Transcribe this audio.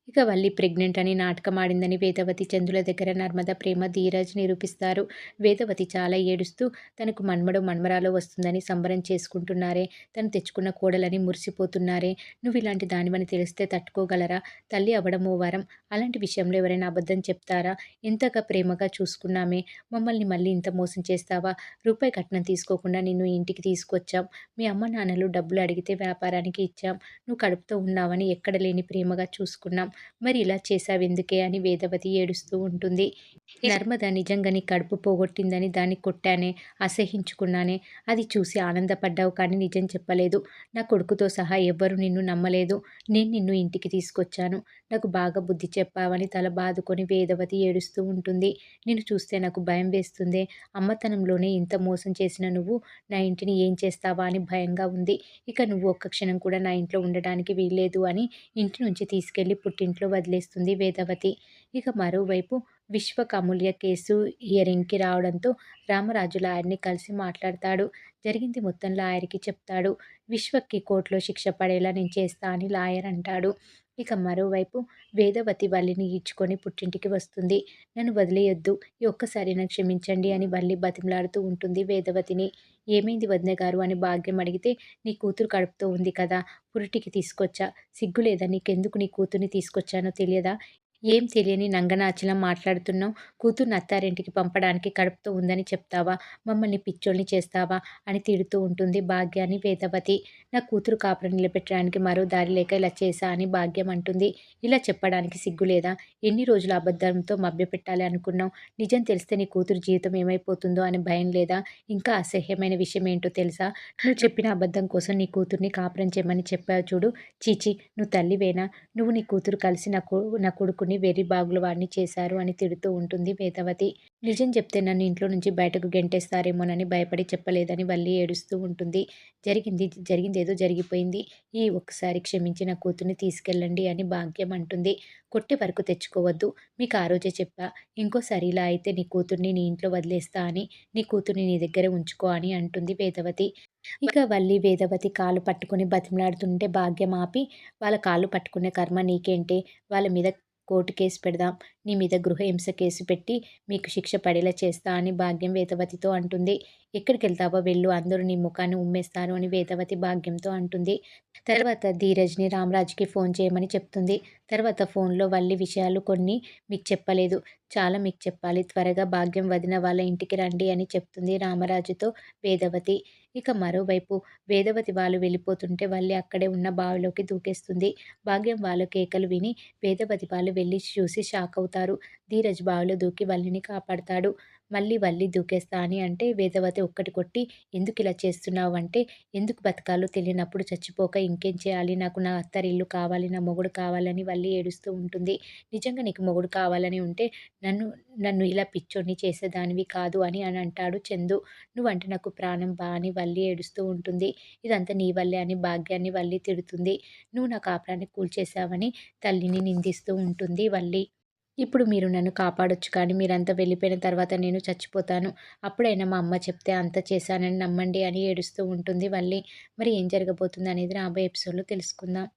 ఇక వల్లి ప్రెగ్నెంట్ అని నాటకమాడిందని వేదవతి చందుల దగ్గర నర్మద ప్రేమ ధీరజ్ నిరూపిస్తారు. వేదవతి చాలా ఏడుస్తూ తనకు మన్మడో మన్మరాలో వస్తుందని సంబరం చేసుకుంటున్నారే, తను తెచ్చుకున్న కోడలని మురిసిపోతున్నారే. నువ్వు ఇలాంటి దానివని తెలిస్తే తట్టుకోగలరా? తల్లి అవ్వడం ఓ వరం. అలాంటి విషయంలో ఎవరైనా అబద్ధం చెప్తారా? ఎంతగా ప్రేమగా చూసుకున్నామే, మమ్మల్ని మళ్ళీ ఇంత మోసం చేస్తావా? రూపాయి కట్నం తీసుకోకుండా నిన్ను ఈ ఇంటికి తీసుకొచ్చాం. మీ అమ్మ నాన్నలు డబ్బులు అడిగితే వ్యాపారానికి ఇచ్చాం. నువ్వు కడుపుతో ఉన్నావని ఎక్కడ లేని ప్రేమగా చూసుకున్నాం. మరి ఇలా చేశావెందుకే అని వేదవతి ఏడుస్తూ ఉంటుంది. నర్మద నిజంగా నీ కడుపు పోగొట్టిందని దాన్ని కొట్టానే, అసహ్యించుకున్నానే. అది చూసి ఆనందపడ్డావు కానీ నిజం చెప్పలేదు. నా కొడుకుతో సహా ఎవ్వరూ నిన్ను నమ్మలేదు. నేను నిన్ను ఇంటికి తీసుకొచ్చాను. నాకు బాగా బుద్ధి చెప్పావని తల బాదుకొని వేదవతి ఏడుస్తూ ఉంటుంది. నిన్ను చూస్తే నాకు భయం వేస్తుందే. అమ్మతనంలోనే ఇంత మోసం చేసిన నువ్వు నా ఇంటిని ఏం చేస్తావా అని భయంగా ఉంది. ఇక నువ్వు ఒక్క క్షణం కూడా నా ఇంట్లో ఉండడానికి వీల్లేదు అని ఇంటి నుంచి తీసుకెళ్లి పుట్టింట్లో వదిలేస్తుంది వేదవతి. ఇక మరోవైపు విశ్వక్ అమూల్య కేసు హియరింగ్‌కి రావడంతో రామరాజు లాయర్‌ని కలిసి మాట్లాడతాడు. జరిగింది మొత్తం లాయర్‌కి చెప్తాడు. విశ్వక్‌కి కోర్టులో శిక్ష పడేలా నేను చేస్తా అని లాయర్ అంటాడు. ఇక మరోవైపు వేదవతి వల్లిని ఈడ్చుకొని పుట్టింటికి వస్తుంది. నన్ను వదిలేయొద్దు. ఈ ఒక్కసారి నన్ను క్షమించండి అని వల్లి బతిమలాడుతూ ఉంటుంది వేదవతిని. ఏమైంది వదిన గారు అని భాగ్యం అడిగితే నీ కూతురు కడుపుతో ఉంది కదా! పురిటికి తీసుకొచ్చా. సిగ్గులేదా నీకెందుకు నీ కూతుర్ని తీసుకొచ్చానో తెలియదా? ఏం తెలియని నంగనాచిలా మాట్లాడుతున్నావు. కూతుర్ని అత్తారింటికి పంపడానికి కడుపుతో ఉందని చెప్తావా? మమ్మల్ని పిచ్చోల్ని చేస్తావా? అని తిడుతూ ఉంటుంది భాగ్యాన్ని వేదవతి. నా కూతురు కాపురం నిలబెట్టడానికి మరో దారి లేక ఇలా చేశా అని భాగ్యం అంటుంది. ఇలా చెప్పడానికి సిగ్గులేదా? ఎన్ని రోజులు అబద్ధంతో మభ్యపెట్టాలి అనుకున్నావు? నిజం తెలిస్తే నీ కూతురు జీవితం ఏమైపోతుందో అని భయం లేదా? ఇంకా అసహ్యమైన విషయం ఏంటో తెలుసా? నువ్వు చెప్పిన అబద్ధం కోసం నీ కూతుర్ని కాపురం చేయమని చెప్పావు చూడు. ఛీ! నువ్వు తల్లివేనా? నువ్వు నీ కూతురు కలిసి నా కొడుకుని వెర్రిబాగుల వాడిని చేశారు అని తిడుతూ ఉంటుంది వేదవతి. నిజం చెప్తే నన్ను ఇంట్లో నుంచి బయటకు గెంటేస్తారేమోనని భయపడి చెప్పలేదని వల్లి ఏడుస్తూ ఉంటుంది. జరిగిందేదో జరిగిపోయింది. ఈ ఒక్కసారి క్షమించి నా కూతుర్ని తీసుకెళ్ళండి అని భాగ్యం అంటుంది. కొట్టే వరకు తెచ్చుకోవద్దు. మీకు ఆ రోజే చెప్పా. ఇంకోసారి ఇలా అయితే నీ కూతుర్ని నీ ఇంట్లో వదిలేస్తా అని. నీ కూతుర్ని నీ దగ్గరే ఉంచుకో అని అంటుంది వేదవతి. ఇక వల్లి వేదవతి కాళ్ళు పట్టుకొని బతిమలాడుతుంటే భాగ్యం ఆపి, వాళ్ళ కాళ్ళు పట్టుకునే కర్మ నీకేంటే? వాళ్ళ మీద కోర్టు కేసు పెడదాం. నీ మీద గృహహింస కేసు పెట్టి మీకు శిక్ష పడేలా చేస్తా అని భాగ్యం వేదవతితో అంటుంది. ఎక్కడికెళ్తావో వెళ్ళు, అందరూ నీ ముఖాన్ని ఉమ్మేస్తారు అని వేదవతి భాగ్యంతో అంటుంది. తర్వాత ధీరజ్‌ని రామరాజుకి ఫోన్ చేయమని చెప్తుంది. తర్వాత ఫోన్‌లో వల్లి విషయాలు కొన్ని మీకు చెప్పలేదు. చాలా మీకు చెప్పాలి. త్వరగా భాగ్యం వదిన వాళ్ళ ఇంటికి రండి అని చెప్తుంది రామరాజుతో వేదవతి. ఇక మరోవైపు వేదవతి వాళ్ళు వెళ్ళిపోతుంటే వల్లి అక్కడే ఉన్న బావిలోకి దూకేస్తుంది. భాగ్యం వాళ్ళ కేకలు విని వేదవతి వాళ్ళు వెళ్ళి చూసి షాక్ అవుతారు. ధీరజ్ బావిలో దూకి వల్లిని కాపాడతాడు. మళ్ళీ వల్లి దూకేస్తా అని అంటే వేదవతి ఒక్కటి కొట్టి ఎందుకిలా చేస్తున్నావంటే, ఎందుకు బతకాలో తెలియనప్పుడు చచ్చిపోక ఇంకేం చేయాలి? నాకు నా అత్తారిల్లు కావాలి. నా మొగుడు కావాలని వల్లి ఏడుస్తూ ఉంటుంది. నిజంగా నీకు మొగుడు కావాలని ఉంటే నన్ను నన్ను ఇలా పిచ్చోడిని చేసేదానివి కాదు అని అంటాడు చందు. నువ్వంటే నాకు ప్రాణం అని వల్లి ఏడుస్తూ ఉంటుంది. ఇదంతా నీ వల్లే అని భాగ్యాన్ని వల్లి తిడుతుంది. నువ్వు నా కాపురాన్ని కూల్చేశావని తల్లిని నిందిస్తూ ఉంటుంది వల్లి. ఇప్పుడు మీరు నన్ను కాపాడొచ్చు కానీ మీరంతా వెళ్ళిపోయిన తర్వాత నేను చచ్చిపోతాను. అప్పుడైనా మా అమ్మ చెప్తే అంతా చేశానని నమ్మండి అని ఏడుస్తూ ఉంటుంది వల్లి. మరి ఏం జరగబోతుంది అనేది రాబోయే ఎపిసోడ్‌లో తెలుసుకుందాం.